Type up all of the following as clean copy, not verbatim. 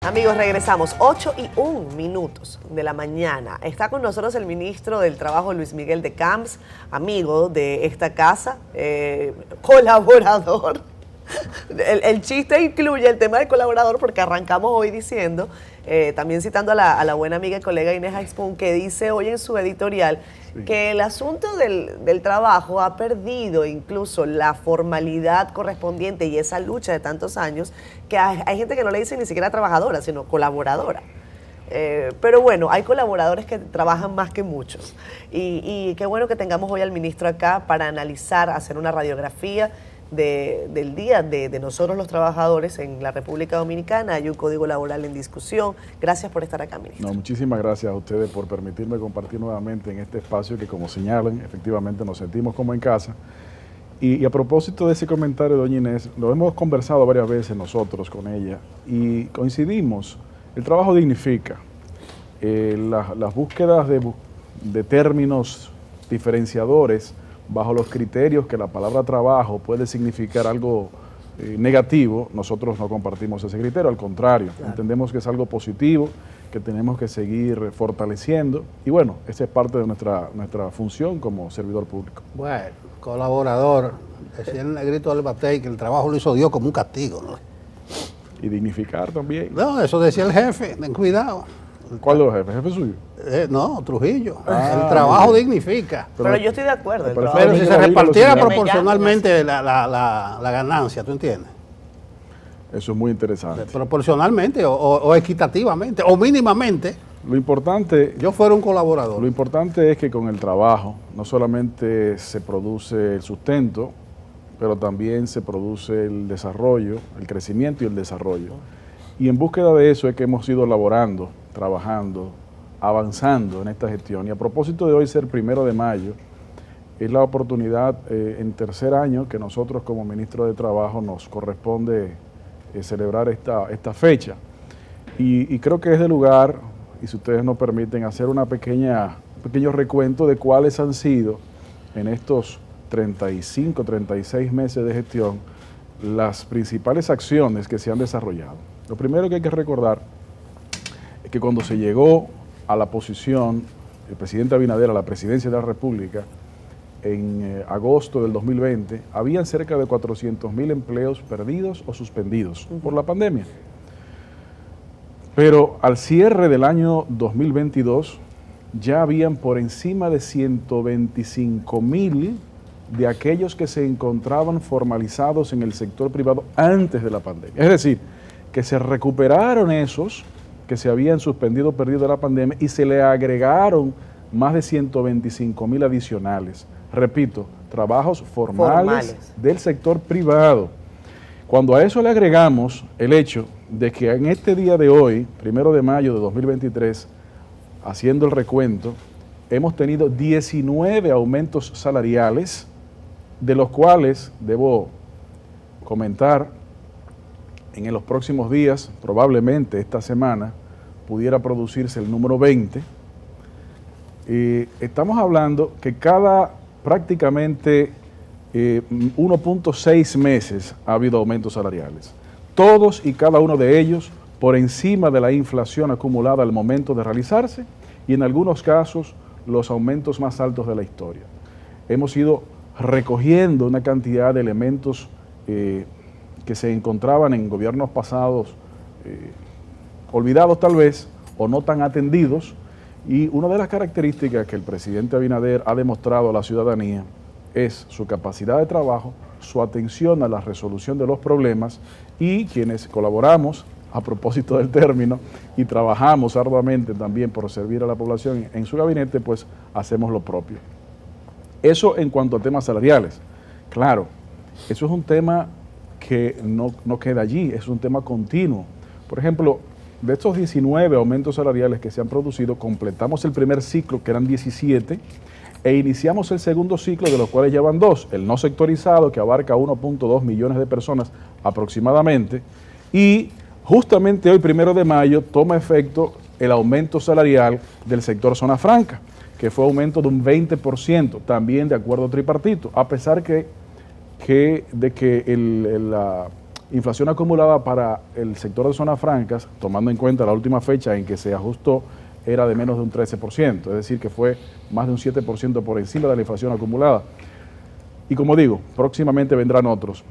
Amigos, regresamos 8:01 de la mañana. Está con nosotros el ministro del Trabajo, Luis Miguel de Camps, amigo de esta casa, colaborador. El chiste incluye el tema del colaborador porque arrancamos hoy diciendo, también citando a la buena amiga y colega Inés Aispun, que dice hoy en su editorial que el asunto del trabajo ha perdido incluso la formalidad correspondiente y esa lucha de tantos años, que hay gente que no le dice ni siquiera trabajadora, sino colaboradora. Pero bueno, hay colaboradores que trabajan más que muchos. Y qué bueno que tengamos hoy al ministro acá para analizar, hacer una radiografía del día de nosotros los trabajadores en la República Dominicana. Hay un código laboral en discusión. Gracias por estar acá, ministro. No, muchísimas gracias a ustedes por permitirme compartir nuevamente en este espacio que, como señalan, efectivamente nos sentimos como en casa. Y a propósito de ese comentario de doña Inés, lo hemos conversado varias veces nosotros con ella y coincidimos. El trabajo dignifica. Las búsquedas de términos diferenciadores bajo los criterios que la palabra trabajo puede significar algo negativo, nosotros no compartimos ese criterio, al contrario, entendemos que es algo positivo, que tenemos que seguir fortaleciendo y bueno, esa es parte de nuestra función como servidor público. Bueno, colaborador, decía el negrito del Batey que el trabajo lo hizo Dios como un castigo, ¿no? Y dignificar también. No, eso decía el jefe, ten cuidado. ¿Cuál de los jefes? ¿Jefe suyo? No, Trujillo. El trabajo dignifica. Pero yo estoy de acuerdo. Pero si se repartiera proporcionalmente la ganancia, ¿tú entiendes? Eso es muy interesante. Proporcionalmente o equitativamente o mínimamente. Lo importante... Yo fuera un colaborador. Lo importante es que con el trabajo no solamente se produce el sustento, pero también se produce el desarrollo, el crecimiento y el desarrollo. Y en búsqueda de eso es que hemos ido elaborando, trabajando, avanzando en esta gestión. Y a propósito de hoy ser 1 de mayo, es la oportunidad en tercer año que nosotros como ministro de Trabajo nos corresponde celebrar esta fecha. Y creo que es de lugar, y si ustedes nos permiten, hacer un pequeño recuento de cuáles han sido en estos 35, 36 meses de gestión las principales acciones que se han desarrollado. Lo primero que hay que recordar es que cuando se llegó a la posición, el presidente Abinader a la presidencia de la República, en agosto del 2020, habían cerca de 400,000 empleos perdidos o suspendidos por la pandemia. Pero al cierre del año 2022, ya habían por encima de 125,000 de aquellos que se encontraban formalizados en el sector privado antes de la pandemia. Es decir, que se recuperaron esos que se habían suspendido o perdido de la pandemia y se le agregaron más de 125,000 adicionales. Repito, trabajos formales del sector privado. Cuando a eso le agregamos el hecho de que en este día de hoy, 1 de mayo de 2023, haciendo el recuento, hemos tenido 19 aumentos salariales, de los cuales debo comentar en los próximos días, probablemente esta semana, pudiera producirse el número 20. Estamos hablando que cada prácticamente 1.6 meses ha habido aumentos salariales. Todos y cada uno de ellos por encima de la inflación acumulada al momento de realizarse y en algunos casos los aumentos más altos de la historia. Hemos ido recogiendo una cantidad de elementos que se encontraban en gobiernos pasados, olvidados tal vez, o no tan atendidos, y una de las características que el presidente Abinader ha demostrado a la ciudadanía es su capacidad de trabajo, su atención a la resolución de los problemas, y quienes colaboramos, a propósito del término, y trabajamos arduamente también por servir a la población en su gabinete, pues hacemos lo propio. Eso en cuanto a temas salariales. Claro, eso es un tema que no queda allí, es un tema continuo. Por ejemplo, de estos 19 aumentos salariales que se han producido, completamos el primer ciclo, que eran 17, e iniciamos el segundo ciclo, de los cuales ya van 2, el no sectorizado, que abarca 1.2 millones de personas aproximadamente, y justamente hoy, 1 de mayo, toma efecto el aumento salarial del sector zona franca, que fue aumento de un 20%, también de acuerdo tripartito, a pesar de que inflación acumulada para el sector de zonas francas, tomando en cuenta la última fecha en que se ajustó, era de menos de un 13%, es decir, que fue más de un 7% por encima de la inflación acumulada. Y como digo, próximamente vendrán otros.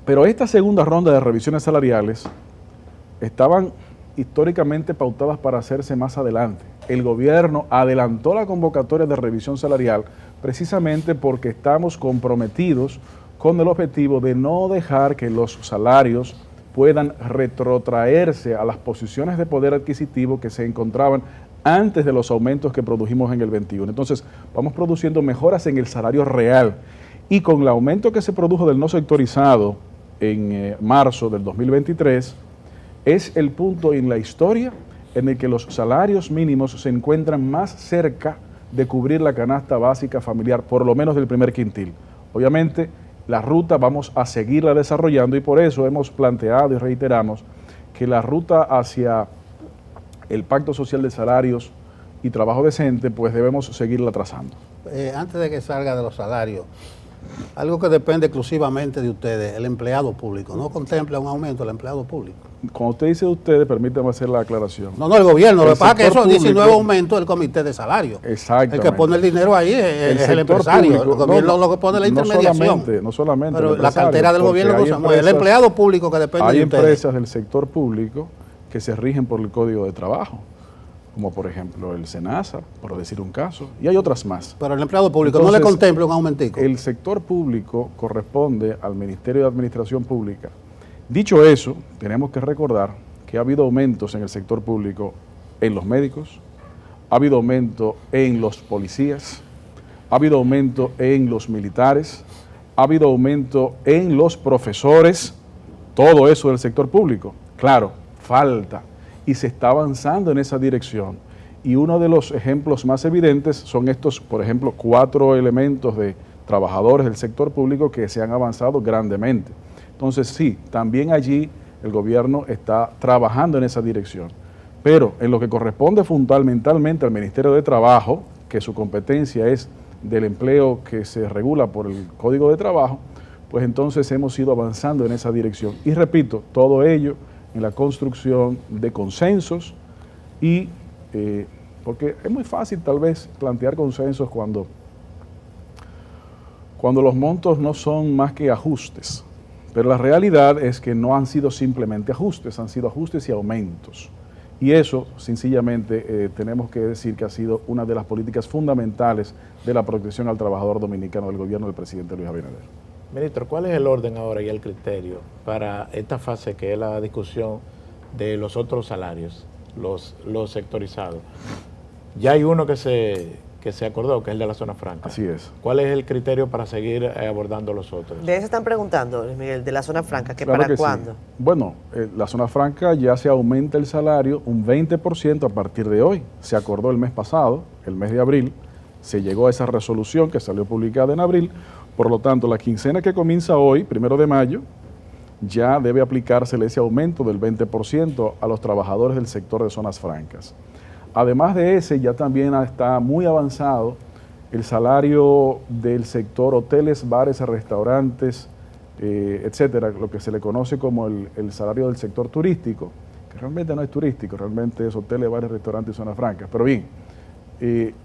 Pero esta segunda ronda de revisiones salariales estaban históricamente pautadas para hacerse más adelante. El gobierno adelantó la convocatoria de revisión salarial precisamente porque estamos comprometidos con el objetivo de no dejar que los salarios puedan retrotraerse a las posiciones de poder adquisitivo que se encontraban antes de los aumentos que produjimos en el 21. Entonces, vamos produciendo mejoras en el salario real y con el aumento que se produjo del no sectorizado en marzo del 2023, es el punto en la historia en el que los salarios mínimos se encuentran más cerca de cubrir la canasta básica familiar, por lo menos del primer quintil. Obviamente, la ruta vamos a seguirla desarrollando y por eso hemos planteado y reiteramos que la ruta hacia el Pacto Social de Salarios y Trabajo Decente, pues debemos seguirla trazando. Antes de que salga de los salarios, algo que depende exclusivamente de ustedes, el empleado público, ¿no contempla un aumento del empleado público? Cuando usted dice de ustedes, permítame hacer la aclaración. No, el gobierno, lo que pasa es que eso público, 19 aumento del comité de salario. Exactamente. El que pone el dinero ahí es el empresario, público, el gobierno lo que pone la intermediación. No solamente pero la cartera del gobierno no se mueve, el empleado público que depende de ustedes. Hay empresas del sector público que se rigen por el Código de Trabajo, como por ejemplo el SENASA, por decir un caso, y hay otras más. Pero el empleado público Entonces, no le contempla un aumentico. El sector público corresponde al Ministerio de Administración Pública. Dicho eso, tenemos que recordar que ha habido aumentos en el sector público en los médicos, ha habido aumento en los policías, ha habido aumento en los militares, ha habido aumento en los profesores, todo eso del sector público. Claro, falta y se está avanzando en esa dirección. Y uno de los ejemplos más evidentes son estos, por ejemplo, 4 elementos de trabajadores del sector público que se han avanzado grandemente. Entonces, sí, también allí el gobierno está trabajando en esa dirección. Pero en lo que corresponde fundamentalmente al Ministerio de Trabajo, que su competencia es del empleo que se regula por el Código de Trabajo, pues entonces hemos ido avanzando en esa dirección. Y repito, todo ello en la construcción de consensos y, porque es muy fácil tal vez plantear consensos cuando los montos no son más que ajustes. Pero la realidad es que no han sido simplemente ajustes, han sido ajustes y aumentos. Y eso, sencillamente, tenemos que decir que ha sido una de las políticas fundamentales de la protección al trabajador dominicano del gobierno del presidente Luis Abinader. Ministro, ¿cuál es el orden ahora y el criterio para esta fase que es la discusión de los otros salarios, los sectorizados? Ya hay uno que se acordó, que es el de la zona franca. Así es. ¿Cuál es el criterio para seguir abordando los otros? De eso están preguntando, Luis Miguel, de la zona franca, ¿que Claro para que cuándo? sí. Bueno, la zona franca ya se aumenta el salario un 20% a partir de hoy. Se acordó el mes pasado, el mes de abril, se llegó a esa resolución que salió publicada en abril. Por lo tanto, la quincena que comienza hoy, 1 de mayo, ya debe aplicársele ese aumento del 20% a los trabajadores del sector de zonas francas. Además de ese, ya también está muy avanzado el salario del sector hoteles, bares, restaurantes, etcétera, lo que se le conoce como el salario del sector turístico, que realmente no es turístico, realmente es hoteles, bares, restaurantes y zonas francas. Pero bien,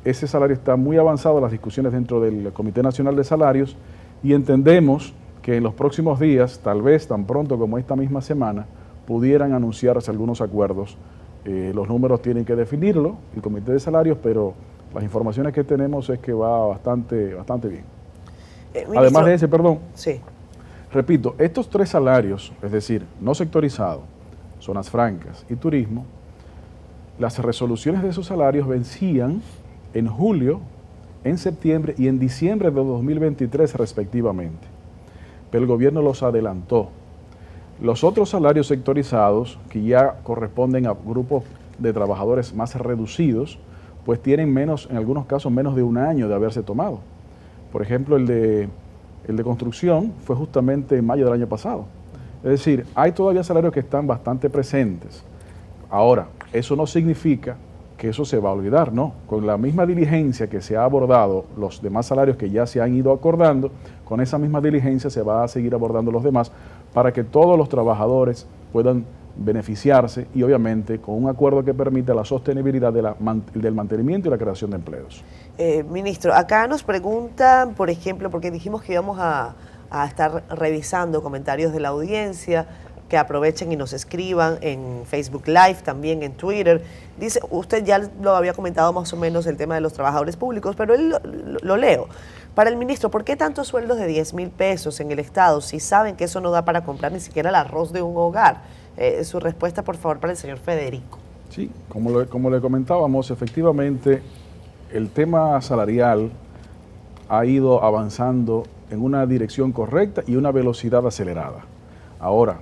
ese salario está muy avanzado en las discusiones dentro del Comité Nacional de Salarios y entendemos que en los próximos días, tal vez tan pronto como esta misma semana, pudieran anunciarse algunos acuerdos. Los números tienen que definirlo, el Comité de Salarios, pero las informaciones que tenemos es que va bastante bien. Ministro, Además de ese, perdón, sí. repito, estos 3 salarios, es decir, no sectorizado, zonas francas y turismo, las resoluciones de esos salarios vencían en julio, en septiembre y en diciembre de 2023 respectivamente. Pero el gobierno los adelantó. Los otros salarios sectorizados, que ya corresponden a grupos de trabajadores más reducidos, pues tienen menos, en algunos casos, menos de un año de haberse tomado. Por ejemplo, el de construcción fue justamente en mayo del año pasado. Es decir, hay todavía salarios que están bastante presentes. Ahora, eso no significa que eso se va a olvidar, no. Con la misma diligencia que se ha abordado los demás salarios que ya se han ido acordando, con esa misma diligencia se va a seguir abordando los demás, para que todos los trabajadores puedan beneficiarse y obviamente con un acuerdo que permita la sostenibilidad del mantenimiento y la creación de empleos. Ministro, acá nos preguntan, por ejemplo, porque dijimos que íbamos a estar revisando comentarios de la audiencia, que aprovechen y nos escriban en Facebook Live, también en Twitter. Dice, usted ya lo había comentado más o menos el tema de los trabajadores públicos, pero él lo leo. Para el ministro, ¿por qué tantos sueldos de 10,000 pesos en el Estado si saben que eso no da para comprar ni siquiera el arroz de un hogar? Su respuesta, por favor, para el señor Federico. Sí, como le comentábamos, efectivamente, el tema salarial ha ido avanzando en una dirección correcta y una velocidad acelerada. Ahora,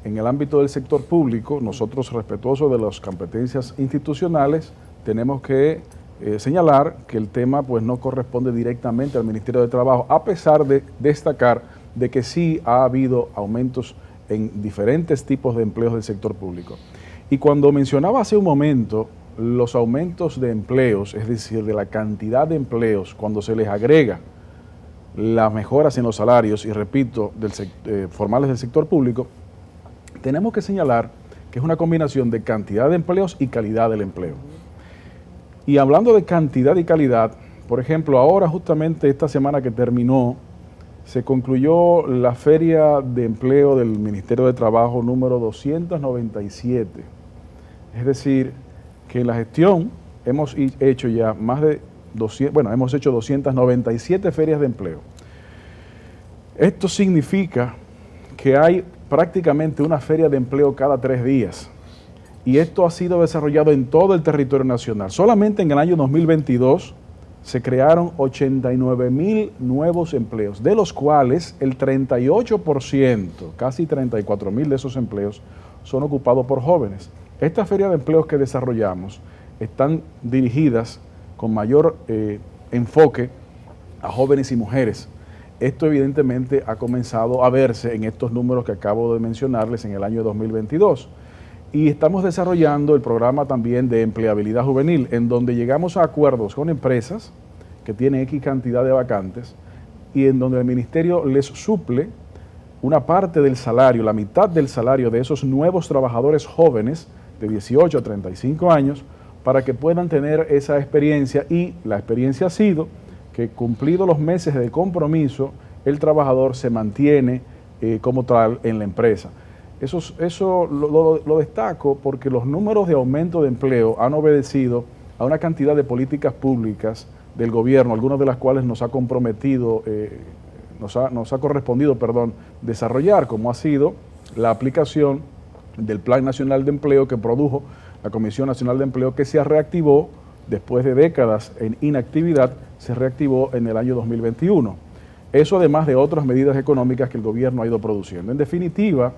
en el ámbito del sector público, nosotros, respetuosos de las competencias institucionales, tenemos que señalar que el tema pues no corresponde directamente al Ministerio de Trabajo, a pesar de destacar de que sí ha habido aumentos en diferentes tipos de empleos del sector público. Y cuando mencionaba hace un momento los aumentos de empleos, es decir, de la cantidad de empleos, cuando se les agrega las mejoras en los salarios, y repito, formales del sector público, tenemos que señalar que es una combinación de cantidad de empleos y calidad del empleo. Y hablando de cantidad y calidad, por ejemplo, ahora justamente esta semana que terminó, se concluyó la Feria de Empleo del Ministerio de Trabajo número 297. Es decir, que en la gestión hemos hecho ya hemos hecho 297 ferias de empleo. Esto significa que hay prácticamente una feria de empleo cada 3 días. Y esto ha sido desarrollado en todo el territorio nacional. Solamente en el año 2022 se crearon 89,000 nuevos empleos, de los cuales el 38%, casi 34,000 de esos empleos, son ocupados por jóvenes. Estas ferias de empleos que desarrollamos están dirigidas con mayor enfoque a jóvenes y mujeres. Esto evidentemente ha comenzado a verse en estos números que acabo de mencionarles en el año 2022. Y estamos desarrollando el programa también de empleabilidad juvenil, en donde llegamos a acuerdos con empresas que tienen X cantidad de vacantes y en donde el ministerio les suple una parte del salario, la mitad del salario de esos nuevos trabajadores jóvenes de 18 a 35 años para que puedan tener esa experiencia, y la experiencia ha sido que cumplidos los meses de compromiso, el trabajador se mantiene como tal en la empresa. Eso lo destaco porque los números de aumento de empleo han obedecido a una cantidad de políticas públicas del gobierno, algunas de las cuales nos ha comprometido, nos ha correspondido desarrollar, como ha sido la aplicación del Plan Nacional de Empleo que produjo la Comisión Nacional de Empleo, que se reactivó después de décadas en inactividad, se reactivó en el año 2021. Eso además de otras medidas económicas que el gobierno ha ido produciendo. En definitiva,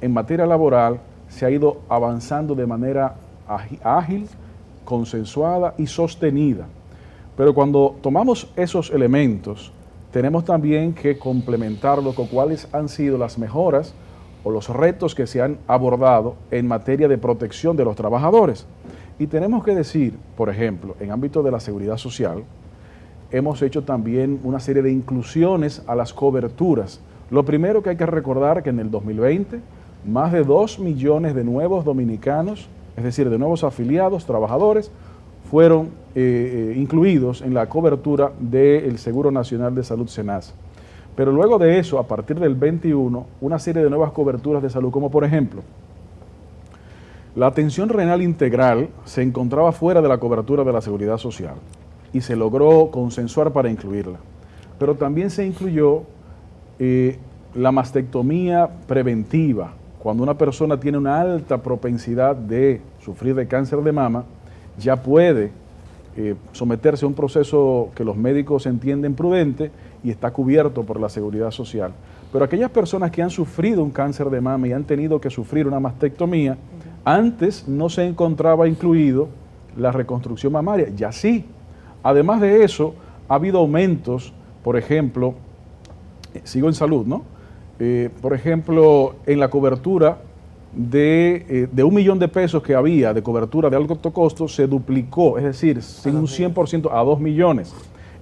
en materia laboral se ha ido avanzando de manera ágil, consensuada y sostenida. Pero cuando tomamos esos elementos, tenemos también que complementarlo con cuáles han sido las mejoras o los retos que se han abordado en materia de protección de los trabajadores. Y tenemos que decir, por ejemplo, en ámbito de la seguridad social, hemos hecho también una serie de inclusiones a las coberturas. Lo primero que hay que recordar que en el 2020, más de 2 millones de nuevos dominicanos, es decir, de nuevos afiliados, trabajadores, fueron incluidos en la cobertura del Seguro Nacional de Salud SENASA. Pero luego de eso, a partir del 21, una serie de nuevas coberturas de salud, como por ejemplo, la atención renal integral se encontraba fuera de la cobertura de la seguridad social y se logró consensuar para incluirla. Pero también se incluyó la mastectomía preventiva. Cuando una persona tiene una alta propensidad de sufrir de cáncer de mama, ya puede someterse a un proceso que los médicos entienden prudente y está cubierto por la seguridad social. Pero aquellas personas que han sufrido un cáncer de mama y han tenido que sufrir una mastectomía, antes no se encontraba incluido la reconstrucción mamaria, ya sí. Además de eso, ha habido aumentos, por ejemplo, sigo en salud, ¿no? Por ejemplo, en la cobertura de 1 millón de pesos que había de cobertura de alto costo, se duplicó, es decir, sin un 100% a 2 millones.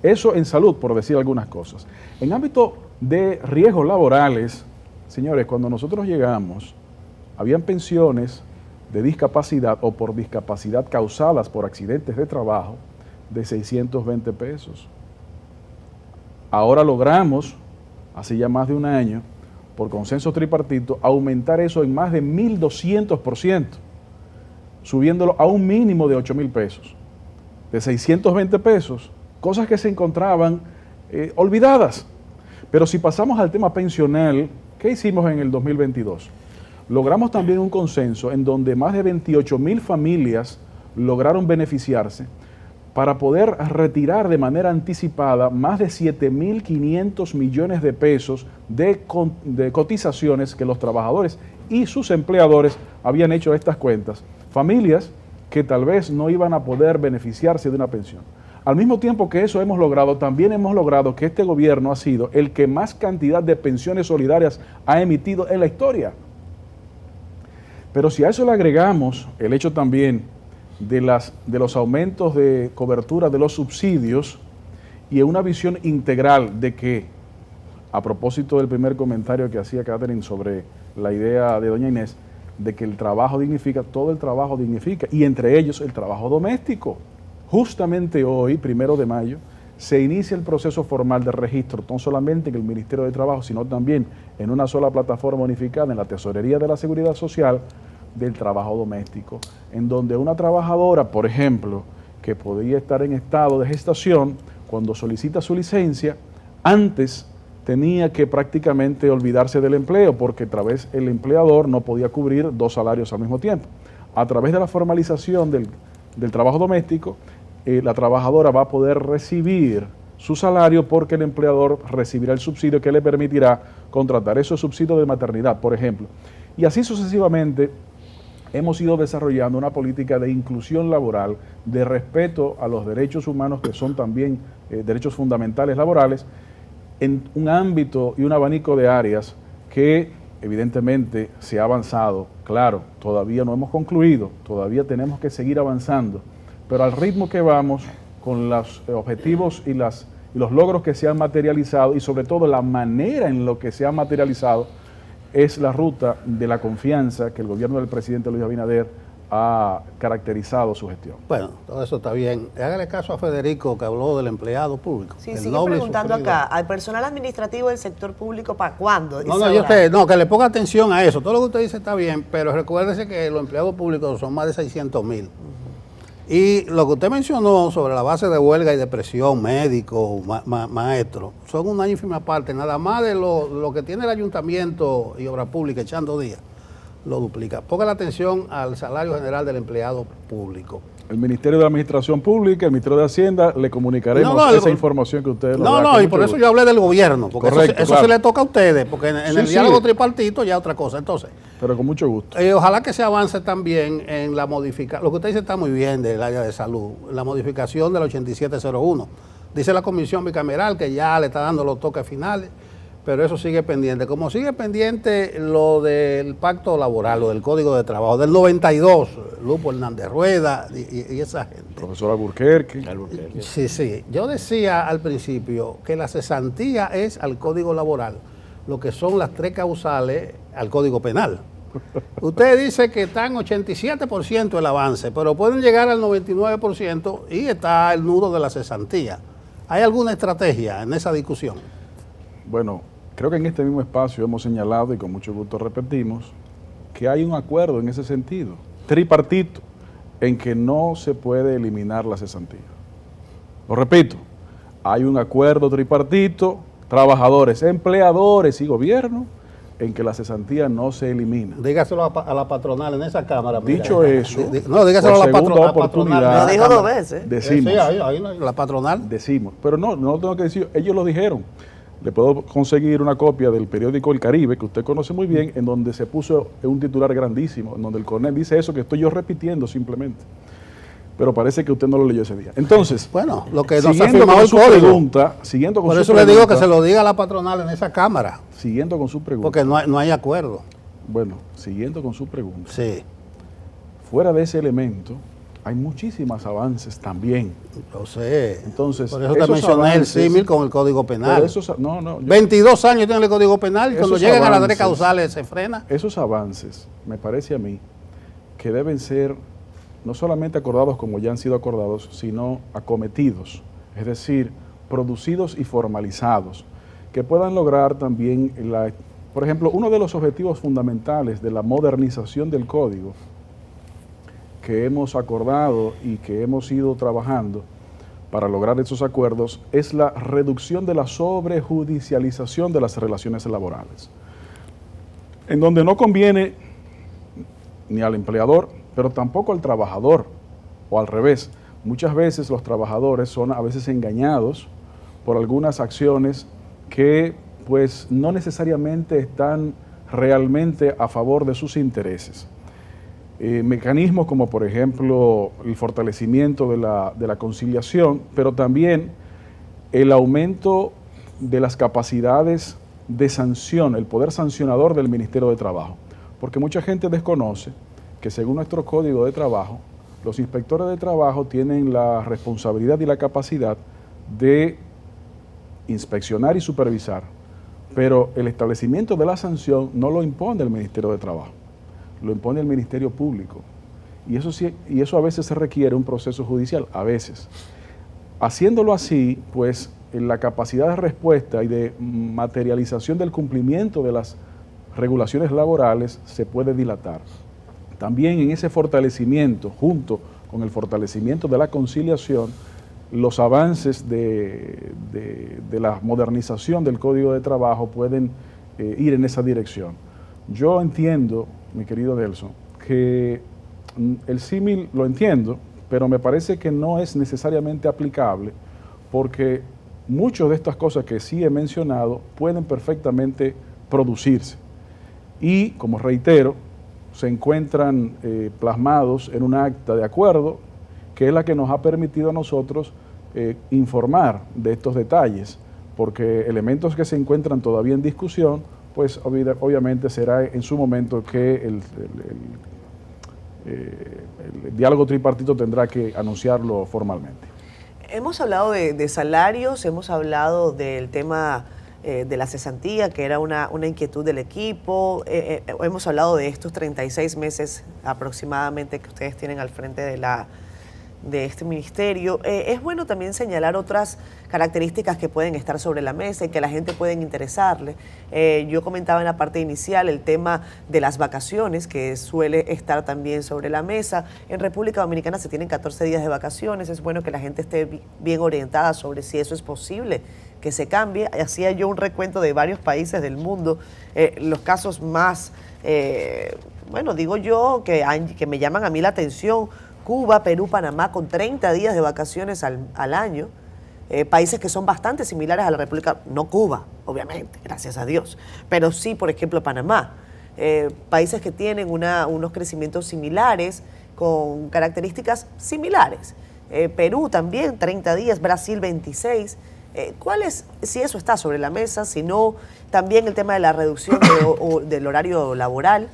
Eso en salud, por decir algunas cosas. En ámbito de riesgos laborales, Señores, cuando nosotros llegamos, habían pensiones de discapacidad o por discapacidad causadas por accidentes de trabajo de 620 pesos. Ahora logramos, hace ya más de un año, por consenso tripartito, aumentar eso en más de 1.200%, subiéndolo a un mínimo de 8.000 pesos, de 620 pesos, cosas que se encontraban olvidadas. Pero si pasamos al tema pensional, ¿qué hicimos en el 2022? Logramos también un consenso en donde más de 28.000 familias lograron beneficiarse para poder retirar de manera anticipada más de 7.500 millones de pesos de cotizaciones que los trabajadores y sus empleadores habían hecho a estas cuentas. Familias que tal vez no iban a poder beneficiarse de una pensión. Al mismo tiempo que eso hemos logrado, también hemos logrado que este gobierno ha sido el que más cantidad de pensiones solidarias ha emitido en la historia. Pero si a eso le agregamos el hecho también de los aumentos de cobertura de los subsidios y una visión integral de que, a propósito del primer comentario que hacía Catherine sobre la idea de doña Inés, de que el trabajo dignifica, todo el trabajo dignifica, y entre ellos el trabajo doméstico. Justamente hoy, 1 de mayo, se inicia el proceso formal de registro, no solamente en el Ministerio de Trabajo, sino también en una sola plataforma unificada en la Tesorería de la Seguridad Social del trabajo doméstico, en donde una trabajadora, por ejemplo, que podía estar en estado de gestación, cuando solicita su licencia, antes tenía que prácticamente olvidarse del empleo, porque a través del empleador no podía cubrir 2 salarios al mismo tiempo. A través de la formalización del trabajo doméstico, la trabajadora va a poder recibir su salario porque el empleador recibirá el subsidio que le permitirá contratar esos subsidios de maternidad, por ejemplo. Y así sucesivamente hemos ido desarrollando una política de inclusión laboral, de respeto a los derechos humanos, que son también derechos fundamentales laborales, en un ámbito y un abanico de áreas que evidentemente se ha avanzado. Claro, todavía no hemos concluido, todavía tenemos que seguir avanzando, pero al ritmo que vamos, con los objetivos y los logros que se han materializado, y sobre todo la manera en lo que se han materializado, es la ruta de la confianza que el gobierno del presidente Luis Abinader ha caracterizado su gestión. Bueno, todo eso está bien. Hágale caso a Federico, que habló del empleado público. Sí, sigue preguntando acá, ¿al personal administrativo del sector público para cuándo? No, que le ponga atención a eso. Todo lo que usted dice está bien, pero recuérdese que los empleados públicos son más de 600.000. Y lo que usted mencionó sobre la base de huelga y de presión, médicos, maestros, son una ínfima parte, nada más de lo que tiene el ayuntamiento y obra pública echando días, lo duplica. Ponga la atención al salario general del empleado público. El Ministerio de Administración Pública, el Ministerio de Hacienda, le comunicaremos esa información que ustedes nos dan. No, y por eso yo hablé del gobierno, porque correcto, eso se le toca a ustedes, porque en el diálogo tripartito ya otra cosa. Entonces, pero con mucho gusto. Ojalá que se avance también en la modificación, lo que usted dice está muy bien del área de salud, la modificación del 8701. Dice la comisión bicameral que ya le está dando los toques finales, pero eso sigue pendiente. Como sigue pendiente lo del pacto laboral, lo del código de trabajo, del 92, Lupo Hernández Rueda y esa gente. Profesor Alburquerque. Sí. Yo decía al principio que la cesantía es al código laboral, lo que son las 3 causales al código penal. Usted dice que está en 87% el avance, pero pueden llegar al 99% y está el nudo de la cesantía. ¿Hay alguna estrategia en esa discusión? Bueno, creo que en este mismo espacio hemos señalado, y con mucho gusto repetimos, que hay un acuerdo en ese sentido, tripartito, en que no se puede eliminar la cesantía. Lo repito, hay un acuerdo tripartito, trabajadores, empleadores y gobierno, en que la cesantía no se elimina. Dígaselo a la patronal en esa cámara. Dicho eso, no, dígaselo a la patronal. Lo dijo 2 veces. Decimos. Sí, ahí la patronal. Decimos, pero no lo tengo que decir, ellos lo dijeron. Le puedo conseguir una copia del periódico El Caribe, que usted conoce muy bien, en donde se puso un titular grandísimo, en donde el coronel dice eso que estoy yo repitiendo simplemente. Pero parece que usted no lo leyó ese día. Entonces, bueno, lo que nos siguiendo con su pregunta, por eso le digo que se lo diga a la patronal en esa cámara. Siguiendo con su pregunta. Porque no hay acuerdo. Bueno, siguiendo con su pregunta. Sí. Fuera de ese elemento, hay muchísimos avances también. Yo sé. Entonces, por eso te esos mencioné avances- el símil con el Código Penal. Pero no, yo- 22 años tiene el Código Penal y cuando Esos llegan a las avances- 3 causales se frena. Esos avances, me parece a mí, que deben ser no solamente acordados como ya han sido acordados, sino acometidos, es decir, producidos y formalizados, que puedan lograr también, por ejemplo, uno de los objetivos fundamentales de la modernización del código que hemos acordado y que hemos ido trabajando para lograr esos acuerdos es la reducción de la sobrejudicialización de las relaciones laborales, en donde no conviene ni al empleador, pero tampoco al trabajador, o al revés. Muchas veces los trabajadores son a veces engañados por algunas acciones que pues no necesariamente están realmente a favor de sus intereses. Mecanismos como por ejemplo el fortalecimiento de la conciliación, pero también el aumento de las capacidades de sanción, el poder sancionador del Ministerio de Trabajo, porque mucha gente desconoce que según nuestro Código de Trabajo, los inspectores de trabajo tienen la responsabilidad y la capacidad de inspeccionar y supervisar, pero el establecimiento de la sanción no lo impone el Ministerio de Trabajo, lo impone el Ministerio Público. Y eso a veces se requiere un proceso judicial, a veces. Haciéndolo así, pues la capacidad de respuesta y de materialización del cumplimiento de las regulaciones laborales se puede dilatar. También en ese fortalecimiento, junto con el fortalecimiento de la conciliación, los avances de la modernización del Código de Trabajo pueden ir en esa dirección. Yo entiendo, mi querido Delson, que el símil lo entiendo, pero me parece que no es necesariamente aplicable porque muchas de estas cosas que sí he mencionado pueden perfectamente producirse. Y, como reitero, se encuentran plasmados en un acta de acuerdo que es la que nos ha permitido a nosotros informar de estos detalles, porque elementos que se encuentran todavía en discusión, pues obviamente será en su momento que el diálogo tripartito tendrá que anunciarlo formalmente. Hemos hablado de salarios, hemos hablado del tema de la cesantía, que era una inquietud del equipo, hemos hablado de estos 36 meses aproximadamente que ustedes tienen al frente de este ministerio. Es bueno también señalar otras características que pueden estar sobre la mesa y que a la gente pueden interesarle. Yo comentaba en la parte inicial el tema de las vacaciones, que suele estar también sobre la mesa. En República Dominicana se tienen 14 días de vacaciones. Es bueno que la gente esté bien orientada sobre si eso es posible que se cambie. Hacía yo un recuento de varios países del mundo, los casos más, bueno, digo yo, que me llaman a mí la atención: Cuba, Perú, Panamá, con 30 días de vacaciones al año. Países que son bastante similares a la República, no Cuba, obviamente, gracias a Dios, pero sí, por ejemplo, Panamá. Países que tienen unos crecimientos similares, con características similares. Perú también, 30 días, Brasil 26. ¿Cuál es, si eso está sobre la mesa, si no, también el tema de la reducción del horario laboral,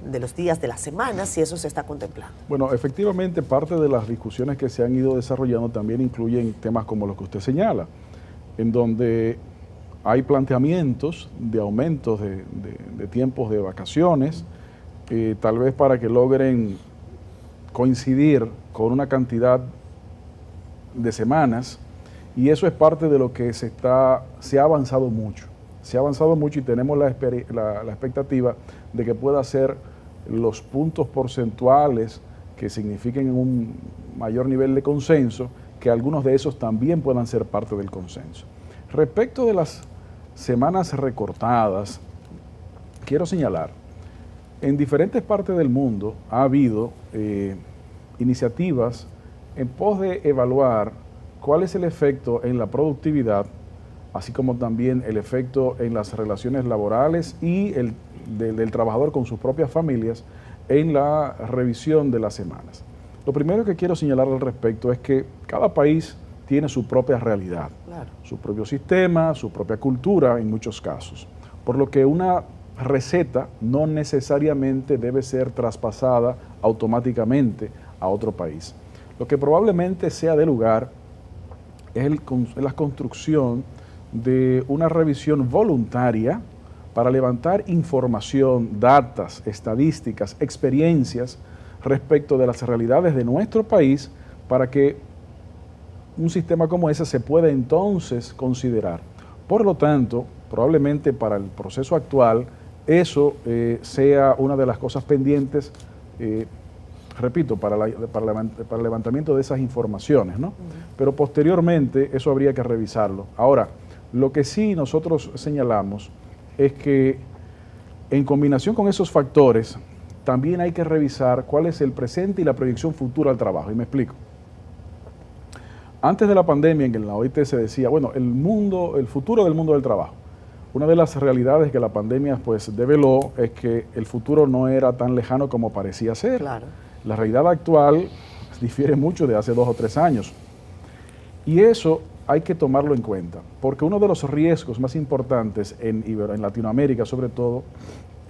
de los días de la semana, si eso se está contemplando? Bueno, efectivamente, parte de las discusiones que se han ido desarrollando también incluyen temas como los que usted señala, en donde hay planteamientos de aumentos de tiempos de vacaciones, tal vez para que logren coincidir con una cantidad de semanas, y eso es parte de lo que se ha avanzado mucho. Se ha avanzado mucho y tenemos la expectativa de que pueda ser los puntos porcentuales que signifiquen un mayor nivel de consenso, que algunos de esos también puedan ser parte del consenso. Respecto de las semanas recortadas, quiero señalar, en diferentes partes del mundo ha habido iniciativas en pos de evaluar cuál es el efecto en la productividad, así como también el efecto en las relaciones laborales y del trabajador con sus propias familias en la revisión de las semanas. Lo primero que quiero señalar al respecto es que cada país tiene su propia realidad, claro, su propio sistema, su propia cultura en muchos casos, por lo que una receta no necesariamente debe ser traspasada automáticamente a otro país. Lo que probablemente sea de lugar es la construcción de una revisión voluntaria para levantar información, datos, estadísticas, experiencias respecto de las realidades de nuestro país para que un sistema como ese se pueda entonces considerar. Por lo tanto, probablemente para el proceso actual, eso sea una de las cosas pendientes, repito, para el levantamiento de esas informaciones, ¿no? Pero posteriormente eso habría que revisarlo. Ahora, lo que sí nosotros señalamos es que en combinación con esos factores, también hay que revisar cuál es el presente y la proyección futura al trabajo. Y me explico. Antes de la pandemia, en la OIT se decía, bueno, el futuro del mundo del trabajo. Una de las realidades que la pandemia pues develó es que el futuro no era tan lejano como parecía ser. Claro. La realidad actual difiere mucho de hace 2 o 3 años. Y eso hay que tomarlo en cuenta, porque uno de los riesgos más importantes en Latinoamérica, sobre todo,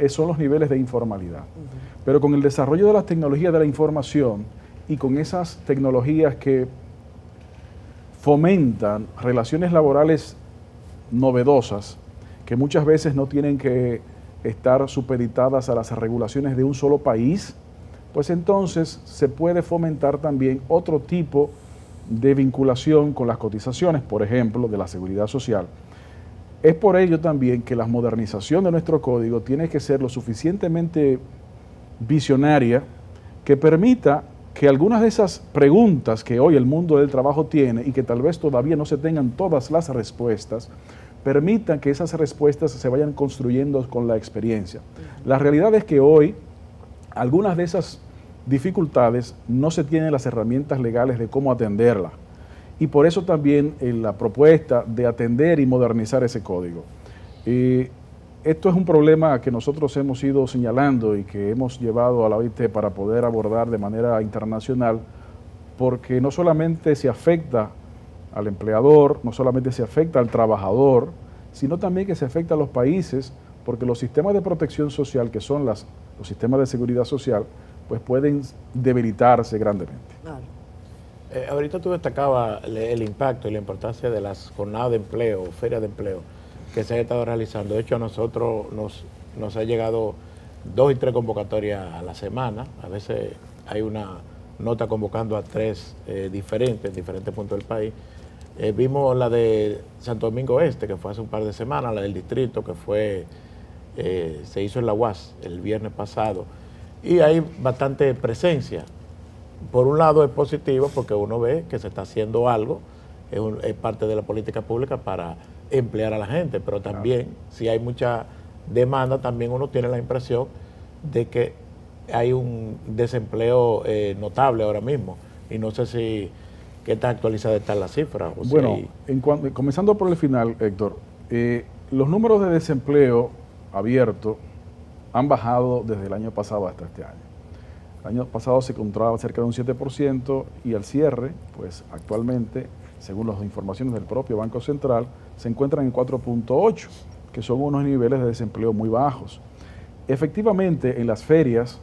son los niveles de informalidad. Pero con el desarrollo de las tecnologías de la información y con esas tecnologías que fomentan relaciones laborales novedosas, que muchas veces no tienen que estar supeditadas a las regulaciones de un solo país, pues entonces se puede fomentar también otro tipo de vinculación con las cotizaciones, por ejemplo, de la seguridad social. Es por ello también que la modernización de nuestro código tiene que ser lo suficientemente visionaria que permita que algunas de esas preguntas que hoy el mundo del trabajo tiene y que tal vez todavía no se tengan todas las respuestas, permitan que esas respuestas se vayan construyendo con la experiencia. La realidad es que hoy algunas de esas dificultades no se tienen las herramientas legales de cómo atenderlas. Y por eso también la propuesta de atender y modernizar ese código. Esto es un problema que nosotros hemos ido señalando y que hemos llevado a la OIT para poder abordar de manera internacional, porque no solamente se afecta al empleador, no solamente se afecta al trabajador, sino también que se afecta a los países, porque los sistemas de protección social, que son los sistemas de seguridad social, pues pueden debilitarse grandemente. Claro. Ahorita tú destacabas el impacto y la importancia de las jornadas de empleo, ferias de empleo, que se han estado realizando. De hecho, a nosotros nos ha llegado 2 y 3 convocatorias a la semana. A veces hay una nota convocando a 3 diferentes, en diferentes puntos del país. Vimos la de Santo Domingo Este, que fue hace un par de semanas, la del distrito, que se hizo en la UAS el viernes pasado. Y hay bastante presencia. Por un lado es positivo porque uno ve que se está haciendo algo, es parte de la política pública para emplear a la gente, pero también si hay mucha demanda, también uno tiene la impresión de que hay un desempleo notable ahora mismo. Y no sé si qué tan actualizada está la cifra. Bueno, comenzando por el final, Héctor, los números de desempleo abierto han bajado desde el año pasado hasta este año. El año pasado se encontraba cerca de un 7% y al cierre, pues actualmente, según las informaciones del propio Banco Central, se encuentran en 4.8, que son unos niveles de desempleo muy bajos. Efectivamente, en las ferias,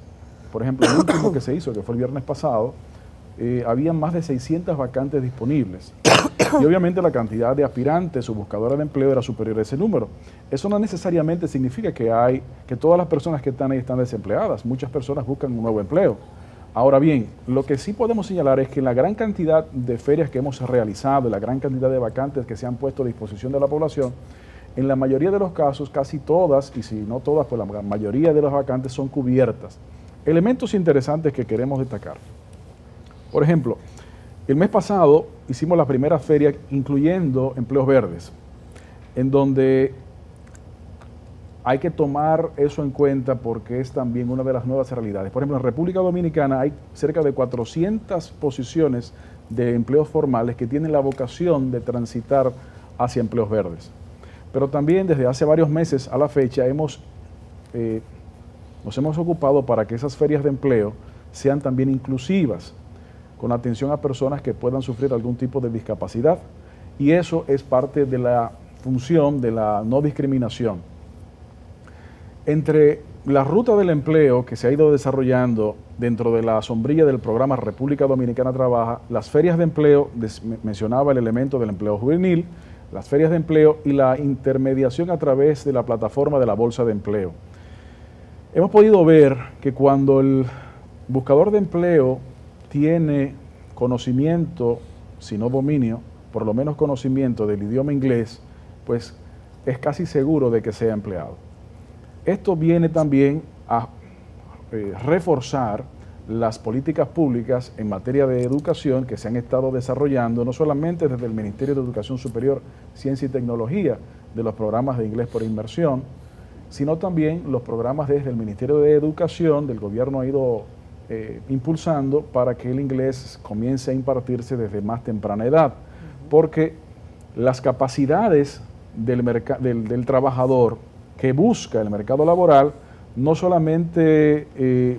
por ejemplo, el último que se hizo, que fue el viernes pasado, había más de 600 vacantes disponibles. Y obviamente la cantidad de aspirantes o buscadoras de empleo era superior a ese número. Eso no necesariamente significa que todas las personas que están ahí están desempleadas. Muchas personas buscan un nuevo empleo. Ahora bien, lo que sí podemos señalar es que en la gran cantidad de ferias que hemos realizado, la gran cantidad de vacantes que se han puesto a disposición de la población, en la mayoría de los casos, casi todas, y si no todas, pues la mayoría de las vacantes son cubiertas. Elementos interesantes que queremos destacar. Por ejemplo, el mes pasado hicimos la primera feria incluyendo empleos verdes, en donde hay que tomar eso en cuenta porque es también una de las nuevas realidades. Por ejemplo, en República Dominicana hay cerca de 400 posiciones de empleos formales que tienen la vocación de transitar hacia empleos verdes. Pero también desde hace varios meses a la fecha nos hemos ocupado para que esas ferias de empleo sean también inclusivas, con atención a personas que puedan sufrir algún tipo de discapacidad. Y eso es parte de la función de la no discriminación. Entre la ruta del empleo que se ha ido desarrollando dentro de la sombrilla del programa República Dominicana Trabaja, las ferias de empleo, mencionaba el elemento del empleo juvenil, las ferias de empleo y la intermediación a través de la plataforma de la Bolsa de Empleo. Hemos podido ver que cuando el buscador de empleo tiene conocimiento, si no dominio, por lo menos conocimiento del idioma inglés, pues es casi seguro de que sea empleado. Esto viene también a reforzar las políticas públicas en materia de educación que se han estado desarrollando, no solamente desde el Ministerio de Educación Superior, Ciencia y Tecnología, de los programas de inglés por inmersión, sino también los programas desde el Ministerio de Educación del gobierno ha ido impulsando para que el inglés comience a impartirse desde más temprana edad, porque las capacidades del trabajador que busca el mercado laboral no solamente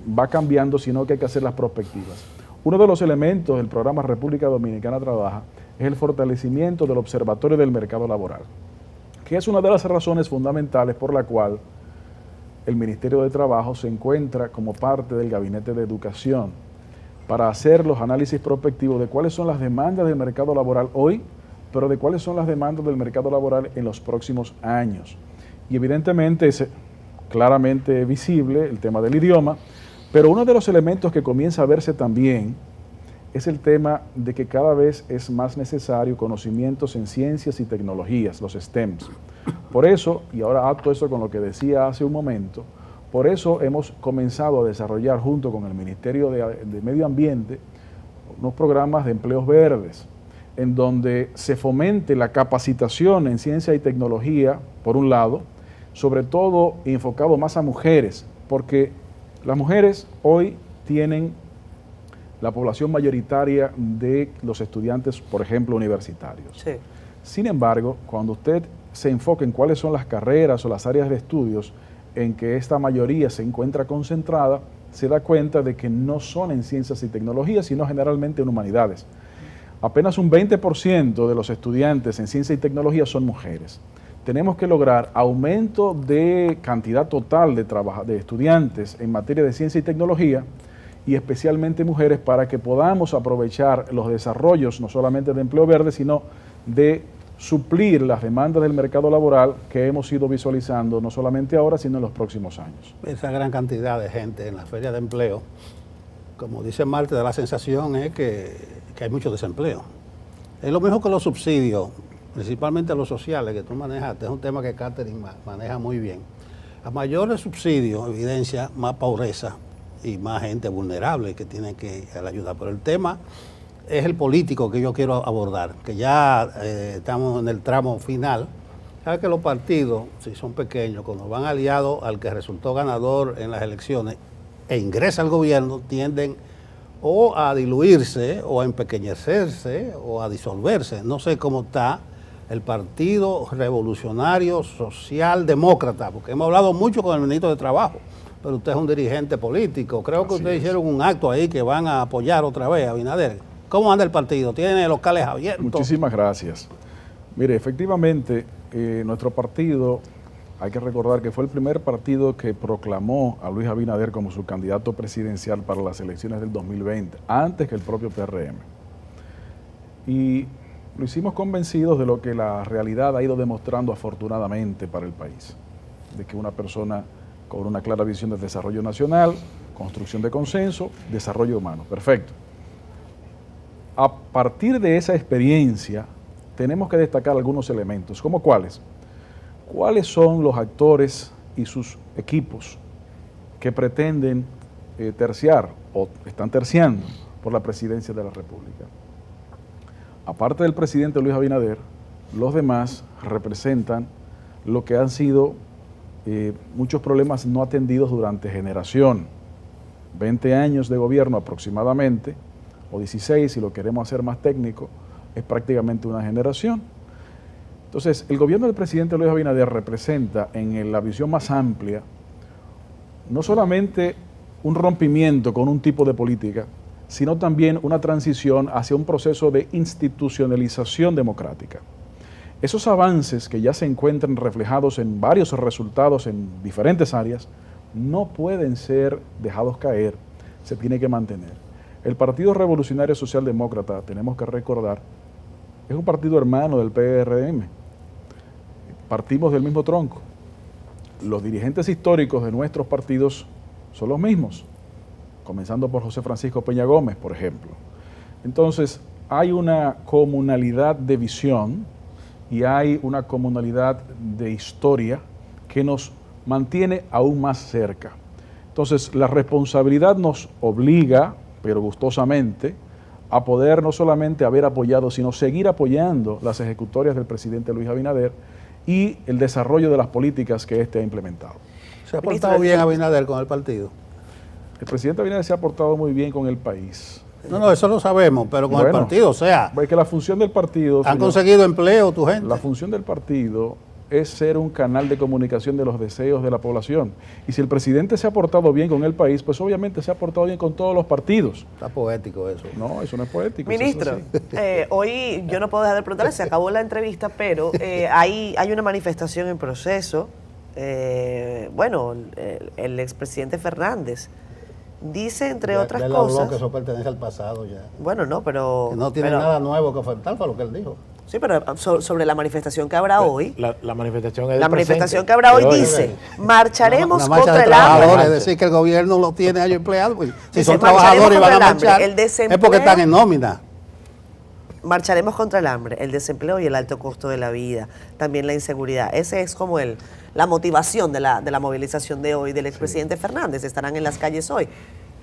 va cambiando, sino que hay que hacer las prospectivas. Uno de los elementos del programa República Dominicana Trabaja es el fortalecimiento del Observatorio del Mercado Laboral, que es una de las razones fundamentales por la cual el Ministerio de Trabajo se encuentra como parte del Gabinete de Educación para hacer los análisis prospectivos de cuáles son las demandas del mercado laboral hoy, pero de cuáles son las demandas del mercado laboral en los próximos años. Y evidentemente es claramente visible el tema del idioma, pero uno de los elementos que comienza a verse también es el tema de que cada vez es más necesario conocimientos en ciencias y tecnologías, los STEMs. Por eso, y ahora ato eso con lo que decía hace un momento, por eso hemos comenzado a desarrollar junto con el Ministerio de Medio Ambiente unos programas de empleos verdes, en donde se fomente la capacitación en ciencia y tecnología, por un lado, sobre todo enfocado más a mujeres, porque las mujeres hoy tienen la población mayoritaria de los estudiantes, por ejemplo, universitarios. Sí. Sin embargo, cuando usted se enfoca en cuáles son las carreras o las áreas de estudios en que esta mayoría se encuentra concentrada, se da cuenta de que no son en ciencias y tecnologías, sino generalmente en humanidades. Apenas un 20% de los estudiantes en ciencia y tecnología son mujeres. Tenemos que lograr aumento de cantidad total de estudiantes en materia de ciencia y tecnología, y especialmente mujeres, para que podamos aprovechar los desarrollos no solamente de empleo verde, sino de suplir las demandas del mercado laboral que hemos ido visualizando no solamente ahora, sino en los próximos años. Esa gran cantidad de gente en la feria de empleo, como dice Marte, da la sensación es que hay mucho desempleo. Es lo mismo que los subsidios, principalmente los sociales que tú manejaste, es un tema que Catherine maneja muy bien. A mayores subsidios evidencia más pobreza y más gente vulnerable que tiene que la ayuda. Pero el tema es el político que yo quiero abordar, que ya estamos en el tramo final. Sabes que los partidos, si son pequeños, cuando van aliados al que resultó ganador en las elecciones e ingresa al gobierno, tienden o a diluirse, o a empequeñecerse, o a disolverse. No sé cómo está el Partido Revolucionario Socialdemócrata, porque hemos hablado mucho con el ministro de Trabajo, pero usted es un dirigente político. Creo que ustedes hicieron un acto ahí que van a apoyar otra vez a Abinader. ¿Cómo anda el partido? ¿Tiene locales abiertos? Muchísimas gracias. Mire, efectivamente, nuestro partido, hay que recordar que fue el primer partido que proclamó a Luis Abinader como su candidato presidencial para las elecciones del 2020, antes que el propio PRM. Y lo hicimos convencidos de lo que la realidad ha ido demostrando afortunadamente para el país, de que una persona con una clara visión de desarrollo nacional, construcción de consenso, desarrollo humano. Perfecto. A partir de esa experiencia, tenemos que destacar algunos elementos. ¿Cómo cuáles? ¿Cuáles son los actores y sus equipos que pretenden terciar o están terciando por la presidencia de la República? Aparte del presidente Luis Abinader, los demás representan lo que han sido muchos problemas no atendidos durante generación. 20 años de gobierno aproximadamente, o 16 si lo queremos hacer más técnico, es prácticamente una generación. Entonces, el gobierno del presidente Luis Abinader representa en la visión más amplia no solamente un rompimiento con un tipo de política, sino también una transición hacia un proceso de institucionalización democrática. Esos avances que ya se encuentran reflejados en varios resultados en diferentes áreas, no pueden ser dejados caer, se tiene que mantener. El Partido Revolucionario Socialdemócrata, tenemos que recordar, es un partido hermano del PRM. Partimos del mismo tronco. Los dirigentes históricos de nuestros partidos son los mismos, comenzando por José Francisco Peña Gómez, por ejemplo. Entonces, hay una comunalidad de visión y hay una comunalidad de historia que nos mantiene aún más cerca. Entonces, la responsabilidad nos obliga, pero gustosamente, a poder no solamente haber apoyado, sino seguir apoyando las ejecutorias del presidente Luis Abinader y el desarrollo de las políticas que éste ha implementado. ¿Se ha portado bien Abinader con el partido? El presidente Abinader se ha portado muy bien con el país. No, eso lo sabemos, pero con el partido, o sea, es que la función del partido... ¿han conseguido empleo tu gente? La función del partido es ser un canal de comunicación de los deseos de la población. Y si el presidente se ha portado bien con el país, pues obviamente se ha portado bien con todos los partidos. Está poético eso. No, eso no es poético. Ministro, hoy yo no puedo dejar de preguntarle, se acabó la entrevista, pero hay una manifestación en proceso. El expresidente Fernández dice, entre otras cosas... que eso pertenece al pasado ya. Bueno, no, pero... Que no tiene nada nuevo que ofertar, fue lo que él dijo. Sí, pero sobre la manifestación que habrá hoy. La manifestación es La manifestación que habrá hoy dice, marcharemos contra el hambre. hambre. Es decir, que el gobierno lo tiene a ellos empleados. Pues, si Dice, son trabajadores y van a marchar, el desempleo, es porque están en nómina. Marcharemos contra el hambre, el desempleo y el alto costo de la vida, también la inseguridad. Ese es como la motivación de la movilización de hoy del expresidente Fernández. Estarán en las calles hoy.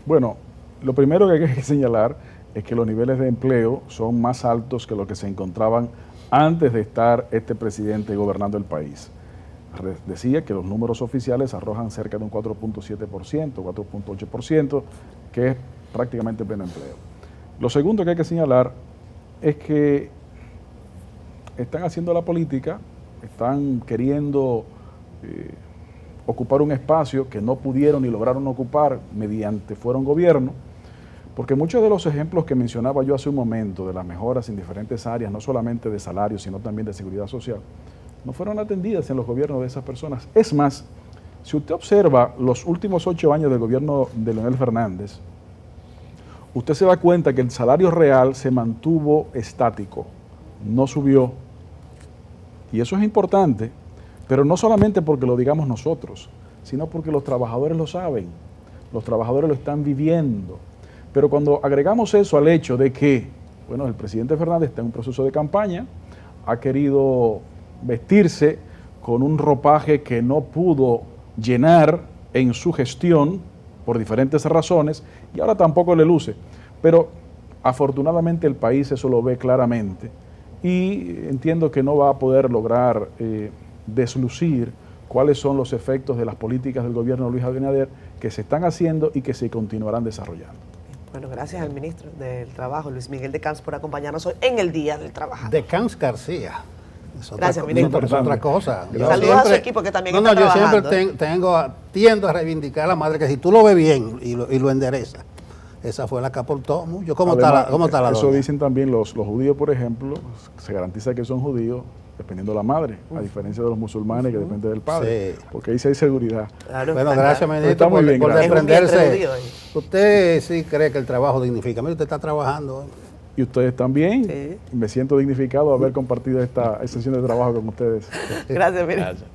Bueno, lo primero que hay que señalar es que los niveles de empleo son más altos que los que se encontraban antes de estar este presidente gobernando el país. Decía que los números oficiales arrojan cerca de un 4.7%, 4.8%, que es prácticamente pleno empleo. Lo segundo que hay que señalar es que están haciendo la política, están queriendo ocupar un espacio que no pudieron ni lograron ocupar mediante fueron gobierno, porque muchos de los ejemplos que mencionaba yo hace un momento de las mejoras en diferentes áreas, no solamente de salarios, sino también de seguridad social, no fueron atendidas en los gobiernos de esas personas. Es más, si usted observa los últimos 8 años del gobierno de Leonel Fernández, usted se da cuenta que el salario real se mantuvo estático, no subió. Y eso es importante, pero no solamente porque lo digamos nosotros, sino porque los trabajadores lo saben, los trabajadores lo están viviendo. Pero cuando agregamos eso al hecho de que, bueno, el presidente Fernández está en un proceso de campaña, ha querido vestirse con un ropaje que no pudo llenar en su gestión por diferentes razones y ahora tampoco le luce. Pero afortunadamente el país eso lo ve claramente y entiendo que no va a poder lograr deslucir cuáles son los efectos de las políticas del gobierno de Luis Abinader que se están haciendo y que se continuarán desarrollando. Bueno, gracias al ministro del Trabajo, Luis Miguel de Camps, por acompañamos hoy en el Día del Trabajador. De Camps García. Gracias, ministro. Es otra cosa. Saludos a su equipo que también está trabajando. Yo siempre tiendo a reivindicar a la madre que si tú lo ves bien y lo enderezas, esa fue la que aportó mucho. ¿Cómo está la Eso doña? dicen también los judíos, por ejemplo, se garantiza que son judíos dependiendo de la madre, a diferencia de los musulmanes que depende del padre, porque ahí sí hay seguridad. Claro, bueno, gracias, ministro, muy bien, por gracias. desprenderse. Usted sí cree que el trabajo dignifica. Mire, usted está trabajando hoy. Y ustedes también. Sí. Me siento dignificado de haber compartido esta sesión de trabajo con ustedes. Gracias, ministro. Gracias.